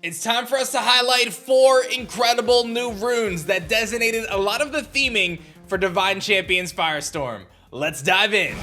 It's time for us to highlight 4 incredible new runes that designated a lot of the theming for Divine Champions Firestorm. Let's dive in.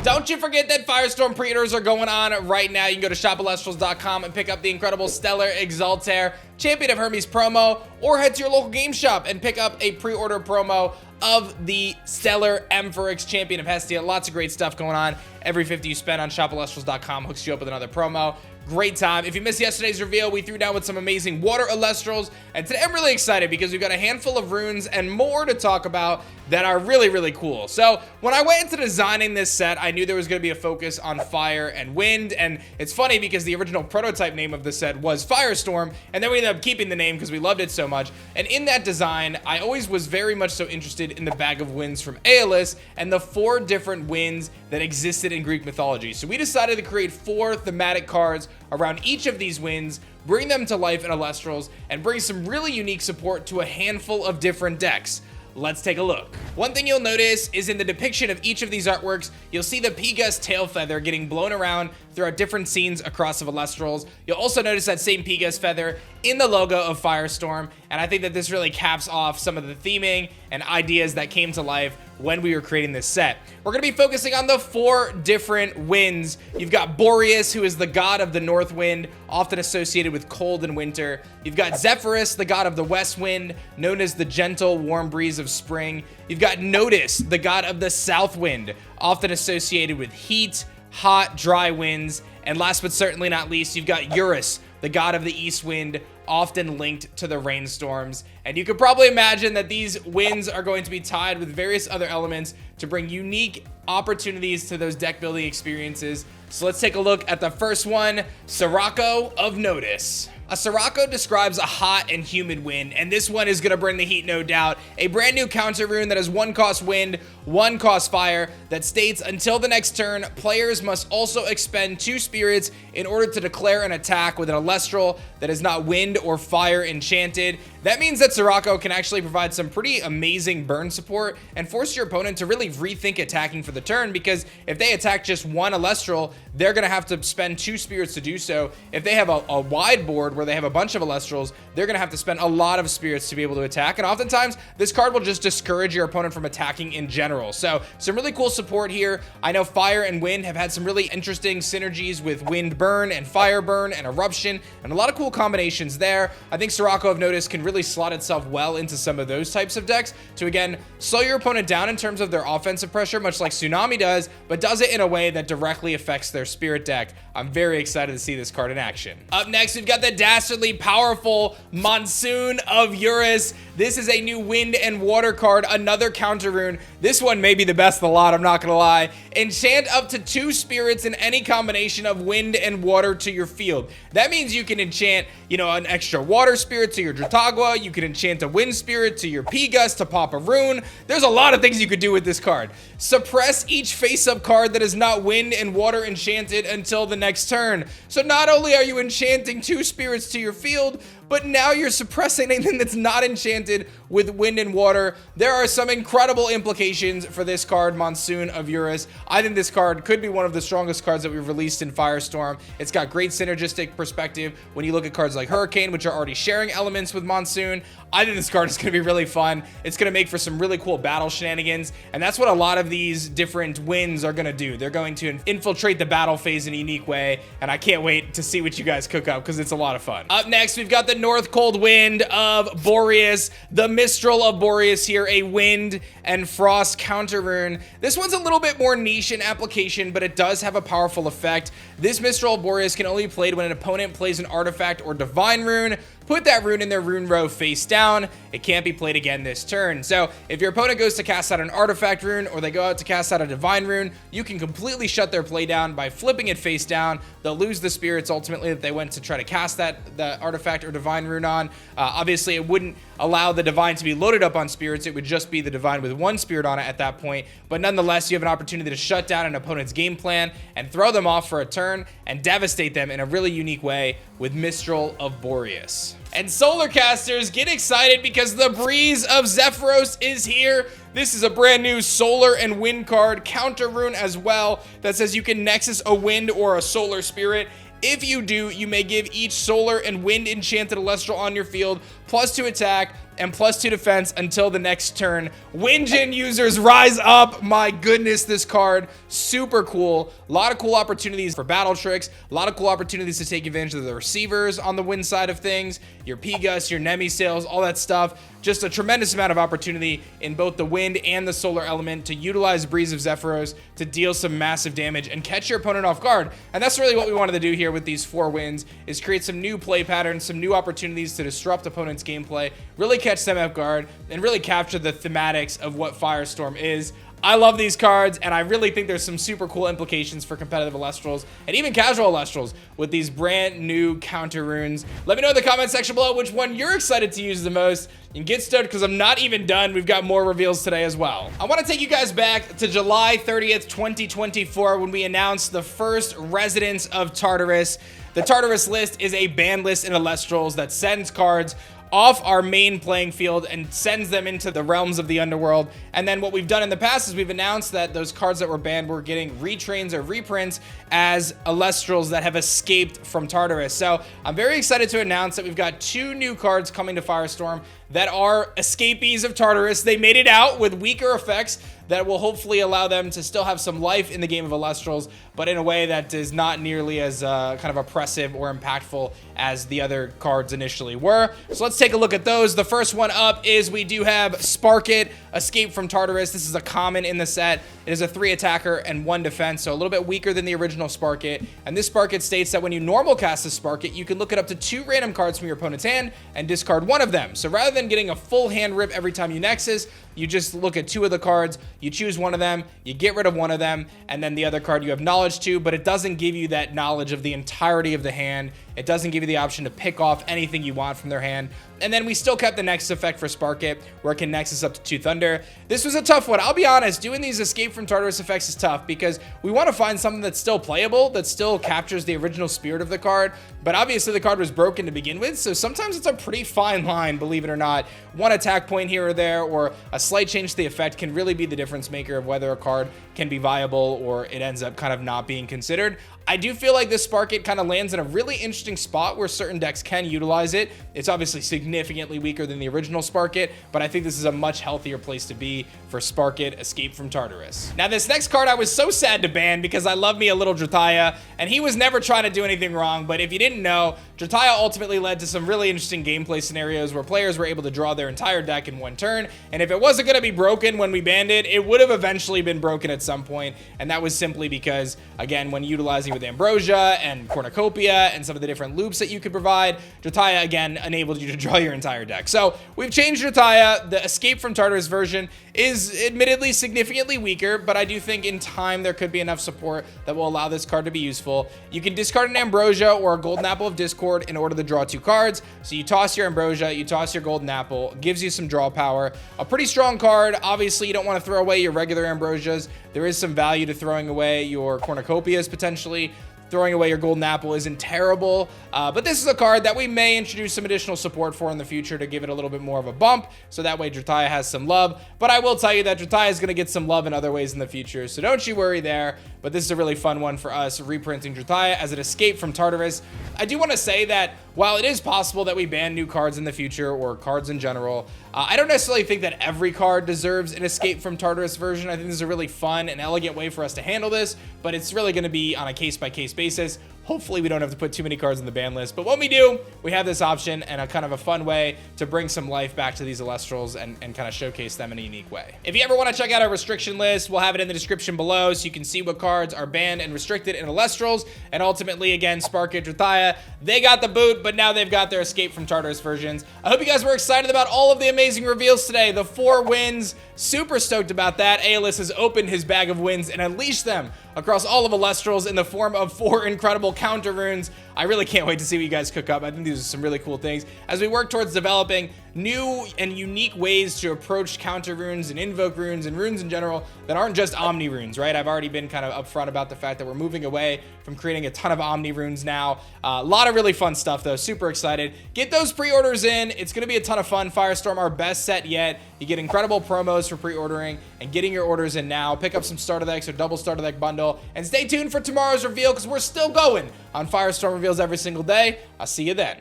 Don't you forget that Firestorm pre-orders are going on right now. You can go to shop.elestrals.com and pick up the incredible Stellar Exaltair Champion of Hermes promo, or head to your local game shop and pick up a pre-order promo of the Stellar Emphyrix Champion of Hestia. Lots of great stuff going on. Every 50 you spend on shop.elestrals.com hooks you up with another promo. Great time. If you missed yesterday's reveal, we threw down with some amazing water Elestrals, and today I'm really excited because we've got a handful of runes and more to talk about that are really cool. So when I went into designing this set, I knew there was going to be a focus on fire and wind, and it's funny because the original prototype name of the set was Firestorm, and then we ended up keeping the name because we loved it so much. And in that design, I always was very much so interested in the Bag of Winds from Aeolus and the 4 different winds that existed in Greek mythology. So we decided to create 4 thematic cards around each of these winds, bring them to life in Elestrals, and bring some really unique support to a handful of different decks. Let's take a look. One thing you'll notice is in the depiction of each of these artworks, you'll see the Pegasus tail feather getting blown around throughout different scenes across of Elestrals. You'll also notice that same Pegasus feather in the logo of Firestorm, and I think that this really caps off some of the theming and ideas that came to life when we were creating this set. We're going to be focusing on the 4 different winds. You've got Boreas, who is the god of the north wind, often associated with cold and winter. You've got Zephyrus, the god of the west wind, known as the gentle, warm breeze of spring. You've got Notus, the god of the south wind, often associated with heat, hot, dry winds. And last but certainly not least, you've got Eurus, the god of the east wind, often linked to the rainstorms. And you could probably imagine that these winds are going to be tied with various other elements to bring unique opportunities to those deck building experiences. So let's take a look at the first one, Sirocco of Notus. A Sirocco describes a hot and humid wind, and this one is going to bring the heat, no doubt. A brand new counter rune that has 1 cost wind, 1 cost fire, that states until the next turn, players must also expend 2 spirits in order to declare an attack with an Elestral that is not wind or fire enchanted. That means that Sirocco can actually provide some pretty amazing burn support and force your opponent to really rethink attacking for the turn, because if they attack just 1 Elestral, they're going to have to spend 2 spirits to do so. If they have a wide board where they have a bunch of Elestrals, they're going to have to spend a lot of spirits to be able to attack, and oftentimes this card will just discourage your opponent from attacking in general. So some really cool support here. I know fire and wind have had some really interesting synergies with wind burn and fire burn and eruption, and a lot of cool combinations there. I think Sirocco of Notus can really slot itself well into some of those types of decks to, again, slow your opponent down in terms of their offensive pressure, much like Tsunami does, but does it in a way that directly affects their spirit deck. I'm very excited to see this card in action. Up next, we've got the dastardly powerful Monsoon of Eurus. This is a new wind and water card, another counter rune. This one may be the best of the lot, I'm not gonna lie. Enchant up to 2 spirits in any combination of wind and water to your field. That means you can enchant, an extra water spirit to your Dratagua. You can enchant a wind spirit to your Pegasus to pop a rune. There's a lot of things you could do with this card. Suppress each face-up card that is not wind and water enchanted until the next turn. So not only are you enchanting 2 spirits to your field, but now you're suppressing anything that's not enchanted with wind and water. There are some incredible implications for this card, Monsoon of Eurus. I think this card could be one of the strongest cards that we've released in Firestorm. It's got great synergistic perspective when you look at cards like Hurricane, which are already sharing elements with Monsoon. I think this card is going to be really fun. It's going to make for some really cool battle shenanigans, and that's what a lot of these different winds are going to do. They're going to infiltrate the battle phase in a unique way, and I can't wait to see what you guys cook up because it's a lot of fun. Up next, we've got the North Cold Wind of Boreas, the Mistral of Boreas here, a wind and frost counter rune. This one's a little bit more niche in application, but it does have a powerful effect. This Mistral of Boreas can only be played when an opponent plays an artifact or divine rune. Put that rune in their rune row face down. It can't be played again this turn. So if your opponent goes to cast out an artifact rune or they go out to cast out a divine rune, you can completely shut their play down by flipping it face down. They'll lose the spirits ultimately that they went to try to cast the artifact or divine rune on. Obviously, it wouldn't allow the divine to be loaded up on spirits. It would just be the divine with 1 spirit on it at that point. But nonetheless, you have an opportunity to shut down an opponent's game plan and throw them off for a turn and devastate them in a really unique way with Mistral of Boreas. And Solar Casters, get excited because the Breeze of Zephyros is here. This is a brand new solar and wind card, counter rune as well, that says you can Nexus a wind or a solar spirit If you do, you may give each solar and wind enchanted Elestral on your field +2 attack and +2 defense until the next turn. Windgen users, rise up. My goodness, this card, super cool. A lot of cool opportunities for battle tricks, a lot of cool opportunities to take advantage of the receivers on the wind side of things, your Pigus, your Nemi sails, all that stuff. Just a tremendous amount of opportunity in both the wind and the solar element to utilize Breeze of Zephyros to deal some massive damage and catch your opponent off guard. And that's really what we wanted to do here with these 4 wins, is create some new play patterns, some new opportunities to disrupt opponents' gameplay, really catch them off guard, and really capture the thematics of what Firestorm is. I love these cards, and I really think there's some super cool implications for competitive Elestrals and even casual Elestrals with these brand new counter runes. Let me know in the comment section below which one you're excited to use the most. And get started, because I'm not even done. We've got more reveals today as well. I want to take you guys back to July 30th, 2024, when we announced the first residence of Tartarus. The Tartarus list is a ban list in Elestrals that sends cards off our main playing field and sends them into the realms of the underworld. And then what we've done in the past is we've announced that those cards that were banned were getting retrains or reprints as Elestrals that have escaped from Tartarus. So I'm very excited to announce that we've got 2 new cards coming to Firestorm that are escapees of Tartarus. They made it out with weaker effects that will hopefully allow them to still have some life in the game of Elestrals, but in a way that is not nearly as kind of oppressive or impactful as the other cards initially were. So let's take a look at those. The first one up is we do have Spark It, Escape from Tartarus. This is a common in the set. It is a 3 attacker and 1 defense, so a little bit weaker than the original Spark It. And this Spark It states that when you normal cast a Spark It, you can look at up to 2 random cards from your opponent's hand and discard 1 of them. So rather than getting a full hand rip every time you Nexus, you just look at 2 of the cards, you choose 1 of them, you get rid of 1 of them, and then the other card you have knowledge to, but it doesn't give you that knowledge of the entirety of the hand. It doesn't give you the option to pick off anything you want from their hand. And then we still kept the Nexus effect for Spark It, where it can Nexus up to 2 Thunder. This was a tough one. I'll be honest, doing these Escape from Tartarus effects is tough because we want to find something that's still playable, that still captures the original spirit of the card, but obviously the card was broken to begin with, so sometimes it's a pretty fine line, believe it or not. 1 attack point here or there, or a slight change to the effect can really be the difference maker of whether a card can be viable or it ends up kind of not being considered. I do feel like this Spark It kind of lands in a really interesting spot where certain decks can utilize it. It's obviously significantly weaker than the original Spark It, but I think this is a much healthier place to be for Spark It, Escape from Tartarus. Now this next card I was so sad to ban because I love me a little Drataya, and he was never trying to do anything wrong, but if you didn't know, Drataya ultimately led to some really interesting gameplay scenarios where players were able to draw their entire deck in 1 turn, and if it wasn't going to be broken when we banned it, it would have eventually been broken at some point, and that was simply because, again, when utilizing with Ambrosia and Cornucopia and some of the different loops that you could provide, Drataya, again, enabled you to draw your entire deck. So we've changed Drataya. The Escape from Tartarus version is admittedly significantly weaker, but I do think in time there could be enough support that will allow this card to be useful. You can discard an Ambrosia or a Golden Apple of Discord in order to draw 2 cards. So you toss your Ambrosia, you toss your Golden Apple, gives you some draw power. A pretty strong card. Obviously, you don't want to throw away your regular Ambrosias. There is some value to throwing away your Cornucopias potentially. Throwing away your Golden Apple isn't terrible, but this is a card that we may introduce some additional support for in the future to give it a little bit more of a bump, so that way Drataya has some love. But I will tell you that Drataya is going to get some love in other ways in the future, so don't you worry there. But this is a really fun one for us, reprinting Drataya as an Escape from Tartarus. I do want to say that while it is possible that we ban new cards in the future, or cards in general, I don't necessarily think that every card deserves an Escape from Tartarus version. I think this is a really fun and elegant way for us to handle this, but it's really going to be on a case-by-case basis. Hopefully we don't have to put too many cards on the ban list, but when we do, we have this option and a kind of a fun way to bring some life back to these Elestrals and kind of showcase them in a unique way. If you ever want to check out our restriction list, we'll have it in the description below so you can see what cards are banned and restricted in Elestrals. And ultimately, again, Spark It, Drataya, they got the boot, but now they've got their Escape from Tartarus versions. I hope you guys were excited about all of the amazing reveals today. The 4 wins, super stoked about that. Aeolus has opened his bag of wins and unleashed them across all of Elestrals in the form of 4 incredible counter runes. I really can't wait to see what you guys cook up. I think these are some really cool things as we work towards developing new and unique ways to approach counter runes and invoke runes and runes in general that aren't just Omni runes, right? I've already been kind of upfront about the fact that we're moving away from creating a ton of Omni runes now. A lot of really fun stuff though, super excited. Get those pre-orders in. It's gonna be a ton of fun. Firestorm, our best set yet. You get incredible promos for pre-ordering and getting your orders in now. Pick up some starter decks or double starter deck bundle and stay tuned for tomorrow's reveal because we're still going on Firestorm reveals every single day. I'll see you then.